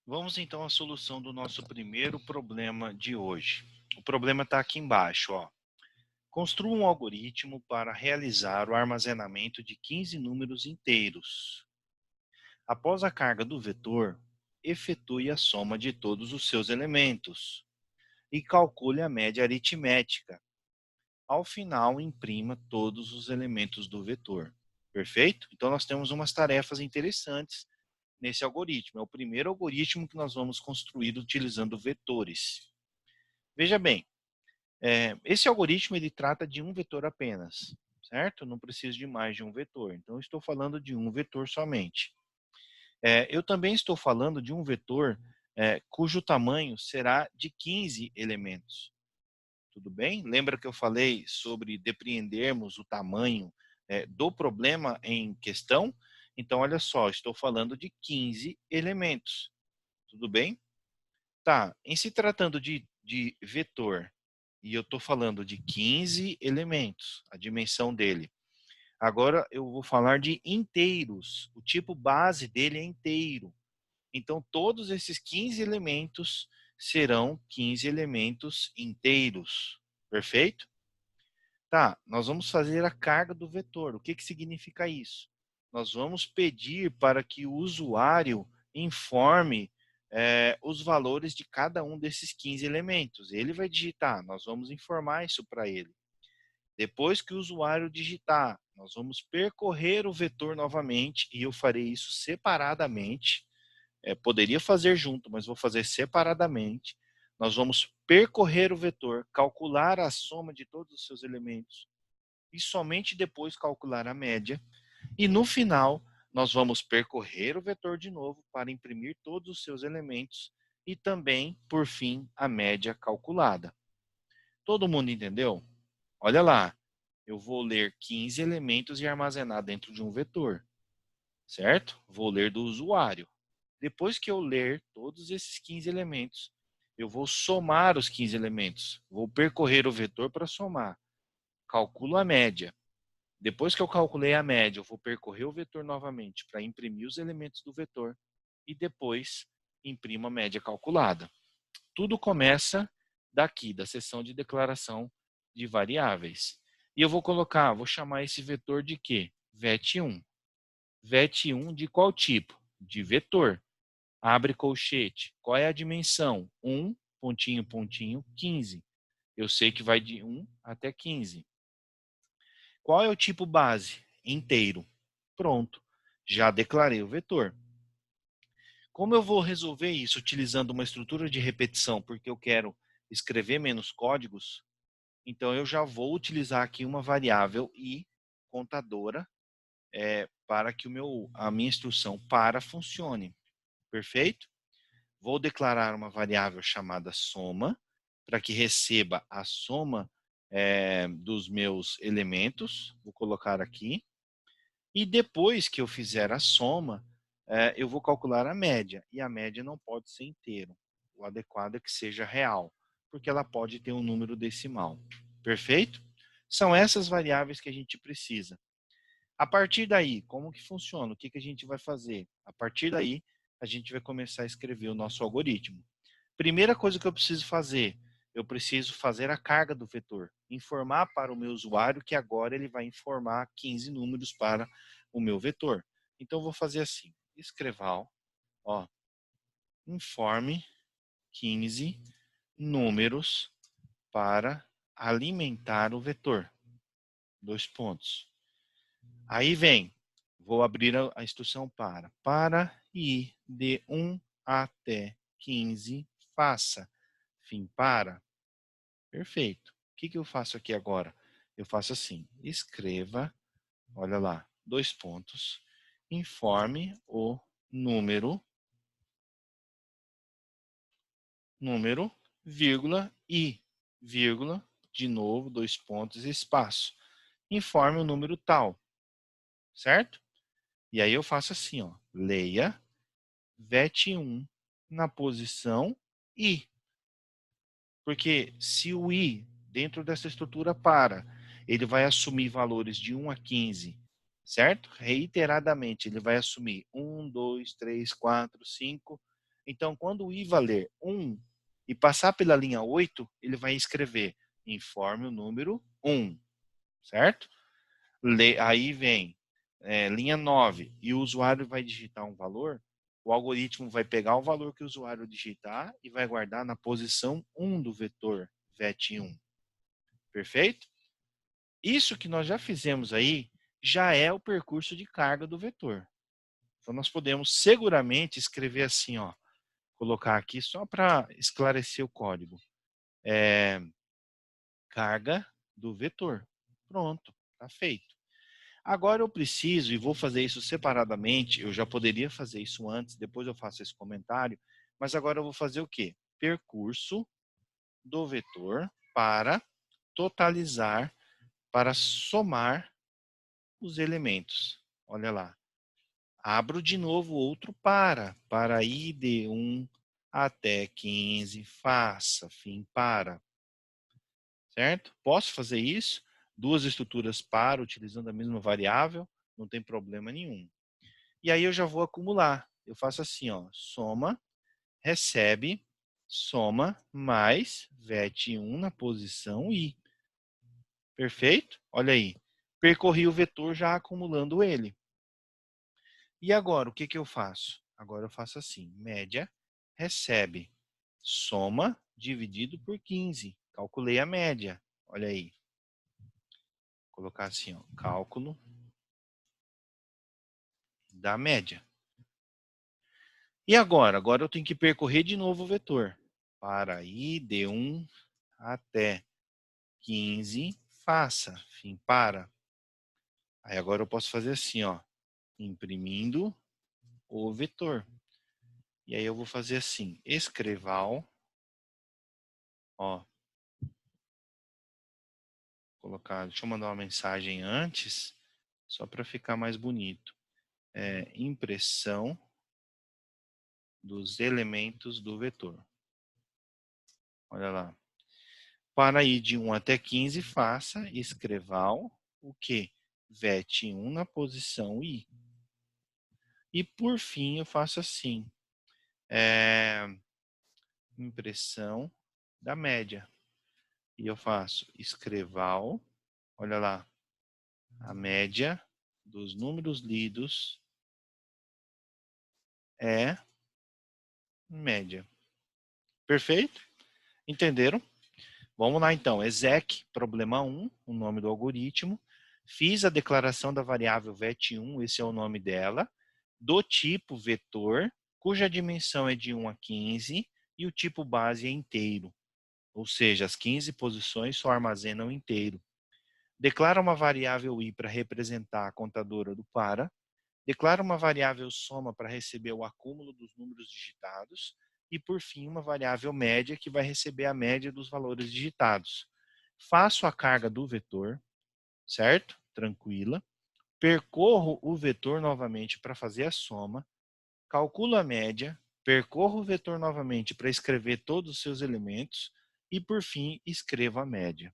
Vamos então à solução do nosso primeiro problema de hoje. O problema está aqui embaixo, ó. Construa um algoritmo para realizar o armazenamento de 15 números inteiros. Após a carga do vetor, efetue a soma de todos os seus elementos e calcule a média aritmética. Ao final, imprima todos os elementos do vetor. Perfeito? Então, nós temos umas tarefas interessantes nesse algoritmo. É o primeiro algoritmo que nós vamos construir utilizando vetores. Veja bem, esse algoritmo ele trata de um vetor apenas, certo? Não preciso de mais de um vetor. Então, eu estou falando de um vetor somente. Eu também estou falando de um vetor cujo tamanho será de 15 elementos. Tudo bem? Lembra que eu falei sobre depreendermos o tamanho do problema em questão? Então, olha só, estou falando de 15 elementos. Tudo bem? Tá, em se tratando de vetor, e eu estou falando de 15 elementos, a dimensão dele. Agora eu vou falar de inteiros. O tipo base dele é inteiro. Então, todos esses 15 elementos serão 15 elementos inteiros. Perfeito? Tá, nós vamos fazer a carga do vetor. O que significa isso? Nós vamos pedir para que o usuário informe os valores de cada um desses 15 elementos. Ele vai digitar, nós vamos informar isso para ele. Depois que o usuário digitar, nós vamos percorrer o vetor novamente e eu farei isso separadamente. Poderia fazer junto, mas vou fazer separadamente. Nós vamos percorrer o vetor, calcular a soma de todos os seus elementos e somente depois calcular a média. E no final, nós vamos percorrer o vetor de novo para imprimir todos os seus elementos e também, por fim, a média calculada. Todo mundo entendeu? Olha lá, eu vou ler 15 elementos e armazenar dentro de um vetor, certo? Vou ler do usuário. Depois que eu ler todos esses 15 elementos, eu vou somar os 15 elementos. Vou percorrer o vetor para somar. Calculo a média. Depois que eu calculei a média, eu vou percorrer o vetor novamente para imprimir os elementos do vetor e depois imprimo a média calculada. Tudo começa daqui, da seção de declaração de variáveis. E eu vou chamar esse vetor de quê? Vet1. Vet1 de qual tipo? De vetor. Abre colchete. Qual é a dimensão? 1, pontinho, pontinho, 15. Eu sei que vai de 1 até 15. Qual é o tipo base? Inteiro. Pronto. Já declarei o vetor. Como eu vou resolver isso utilizando uma estrutura de repetição, porque eu quero escrever menos códigos, então eu já vou utilizar aqui uma variável i contadora para que a minha instrução para funcione. Perfeito? Vou declarar uma variável chamada soma, para que receba a soma dos meus elementos. Vou colocar aqui. E depois que eu fizer a soma, eu vou calcular a média. E a média não pode ser inteiro. O adequado é que seja real, porque ela pode ter um número decimal. Perfeito? São essas variáveis que a gente precisa. A partir daí, como que funciona? O que a gente vai fazer? A partir daí, a gente vai começar a escrever o nosso algoritmo. Primeira coisa que eu preciso fazer, eu preciso fazer a carga do vetor. Informar para o meu usuário que agora ele vai informar 15 números para o meu vetor. Então, eu vou fazer assim, escreval, informe 15 números para alimentar o vetor. Dois pontos. Aí vem, vou abrir a instrução para ir de 1 até 15, faça fim para. Perfeito. O que eu faço aqui agora? Eu faço assim, escreva, olha lá, dois pontos, informe o número, vírgula, e, vírgula, de novo, dois pontos, espaço. Informe o número tal, certo? E aí eu faço assim, ó, leia vet1 na posição i. Porque se o i, dentro dessa estrutura para, ele vai assumir valores de 1 a 15, certo? Reiteradamente, ele vai assumir 1, 2, 3, 4, 5, Então, quando o i valer 1 e passar pela linha 8, ele vai escrever informe o número 1, certo? Aí vem linha 9 e o usuário vai digitar um valor, o algoritmo vai pegar o valor que o usuário digitar e vai guardar na posição 1 do vetor VET1. Perfeito? Isso que nós já fizemos aí já é o percurso de carga do vetor. Então, nós podemos seguramente escrever assim, ó, colocar aqui só para esclarecer o código. Carga do vetor. Pronto, está feito. Agora eu preciso, e vou fazer isso separadamente, eu já poderia fazer isso antes, depois eu faço esse comentário, mas agora eu vou fazer o quê? Percurso do vetor para totalizar, para somar os elementos. Olha lá. Abro de novo outro para i de 1 até 15, faça, fim para. Certo? Posso fazer isso? Duas estruturas para, utilizando a mesma variável, não tem problema nenhum. E aí eu já vou acumular. Eu faço assim, ó, soma, recebe, soma, mais VET1 na posição i. Perfeito? Olha aí. Percorri o vetor já acumulando ele. E agora, o que eu faço? Agora eu faço assim, média, recebe, soma, dividido por 15. Calculei a média. Olha aí. Vou colocar assim, ó, cálculo da média. E agora? Agora eu tenho que percorrer de novo o vetor. Para i de 1 até 15, faça, fim para. Aí agora eu posso fazer assim, ó, imprimindo o vetor. E aí eu vou fazer assim, escreval, ó, colocar, deixa eu mandar uma mensagem antes, só para ficar mais bonito. Impressão dos elementos do vetor. Olha lá. Para ir de 1 até 15, faça escreval o que? VET1 na posição i. E por fim eu faço assim, impressão da média. E eu faço escreval, olha lá, a média dos números lidos é média. Perfeito? Entenderam? Vamos lá então, exec, problema 1, o nome do algoritmo. Fiz a declaração da variável VET1, esse é o nome dela, do tipo vetor, cuja dimensão é de 1 a 15 e o tipo base é inteiro. Ou seja, as 15 posições só armazenam inteiro. Declara uma variável i para representar a contadora do para. Declara uma variável soma para receber o acúmulo dos números digitados. E, por fim, uma variável média que vai receber a média dos valores digitados. Faço a carga do vetor, certo? Tranquila. Percorro o vetor novamente para fazer a soma. Calculo a média. Percorro o vetor novamente para escrever todos os seus elementos. E, por fim, escrevo a média.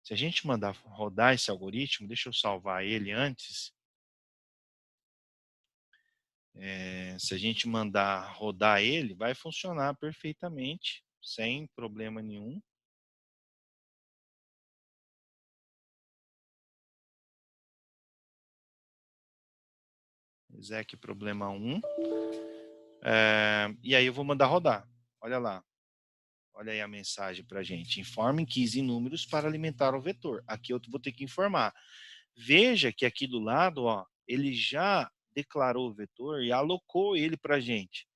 Se a gente mandar rodar esse algoritmo, deixa eu salvar ele antes. Se a gente mandar rodar ele, vai funcionar perfeitamente, sem problema nenhum. Exec problema 1. E aí eu vou mandar rodar. Olha lá. Olha aí a mensagem para a gente. Informe 15 números para alimentar o vetor. Aqui eu vou ter que informar. Veja que aqui do lado, ó, ele já declarou o vetor e alocou ele para a gente.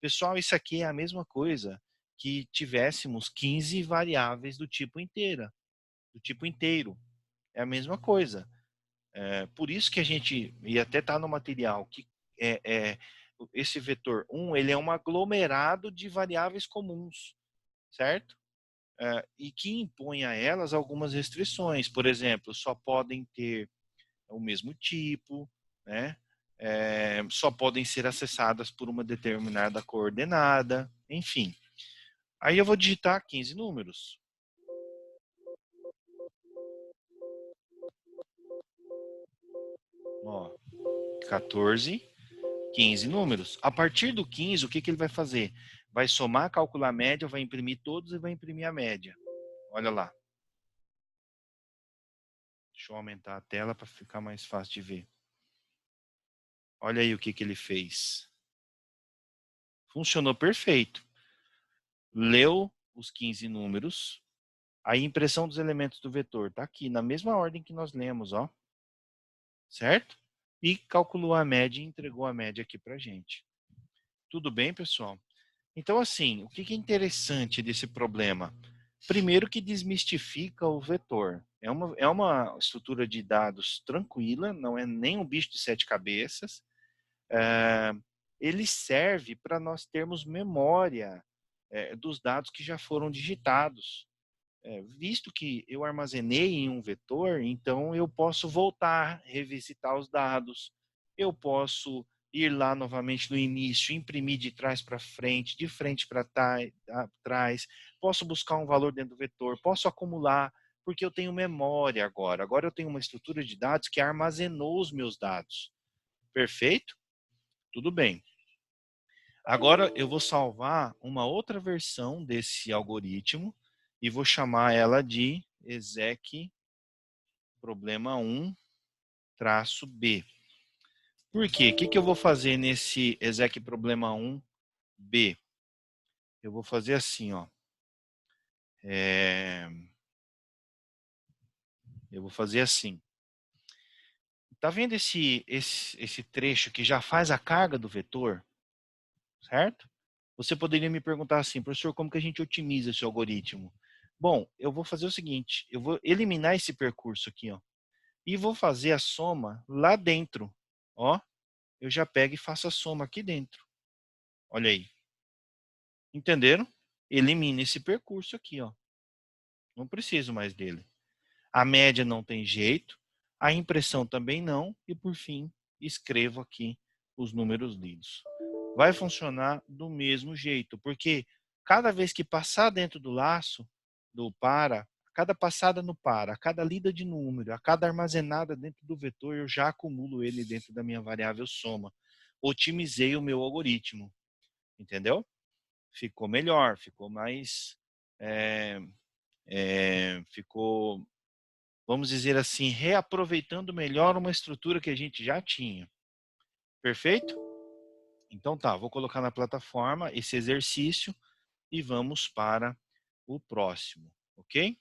Pessoal, isso aqui é a mesma coisa que tivéssemos 15 variáveis do tipo inteiro. É a mesma coisa. Por isso que a gente, e até está no material, que esse vetor 1, ele é um aglomerado de variáveis comuns, certo? E que impõe a elas algumas restrições. Por exemplo, só podem ter o mesmo tipo, né? Só podem ser acessadas por uma determinada coordenada, enfim. Aí eu vou digitar 15 números. Ó, 14, 15 números. A partir do 15, o que ele vai fazer? Vai somar, calcular a média, vai imprimir todos e vai imprimir a média. Olha lá. Deixa eu aumentar a tela para ficar mais fácil de ver. Olha aí o que ele fez. Funcionou perfeito. Leu os 15 números. A impressão dos elementos do vetor está aqui, na mesma ordem que nós lemos, ó. Certo? E calculou a média e entregou a média aqui para a gente. Tudo bem, pessoal? Então, assim, o que é interessante desse problema? Primeiro que desmistifica o vetor. É uma estrutura de dados tranquila, não é nem um bicho de 7 cabeças. Ele serve para nós termos memória dos dados que já foram digitados. Visto que eu armazenei em um vetor, então eu posso voltar, revisitar os dados, eu posso ir lá novamente no início, imprimir de trás para frente, de frente para trás, posso buscar um valor dentro do vetor, posso acumular, porque eu tenho memória agora. Agora eu tenho uma estrutura de dados que armazenou os meus dados. Perfeito? Tudo bem. Agora eu vou salvar uma outra versão desse algoritmo e vou chamar ela de exec problema 1-B. Por quê? O que eu vou fazer nesse exec problema 1-B? Eu vou fazer assim, ó. Eu vou fazer assim. Tá vendo esse trecho que já faz a carga do vetor? Certo? Você poderia me perguntar assim, professor, como que a gente otimiza esse algoritmo? Bom, eu vou fazer o seguinte, eu vou eliminar esse percurso aqui, ó, e vou fazer a soma lá dentro. Ó, eu já pego e faço a soma aqui dentro. Olha aí. Entenderam? Elimina esse percurso aqui, ó. Não preciso mais dele. A média não tem jeito, a impressão também não, e por fim, escrevo aqui os números lidos. Vai funcionar do mesmo jeito, porque cada vez que passar dentro do laço do para, a cada passada no para, a cada lida de número, a cada armazenada dentro do vetor, eu já acumulo ele dentro da minha variável soma. Otimizei o meu algoritmo, entendeu? Ficou melhor, ficou mais... ficou, vamos dizer assim, reaproveitando melhor uma estrutura que a gente já tinha. Perfeito? Então tá, vou colocar na plataforma esse exercício e vamos para o próximo, ok?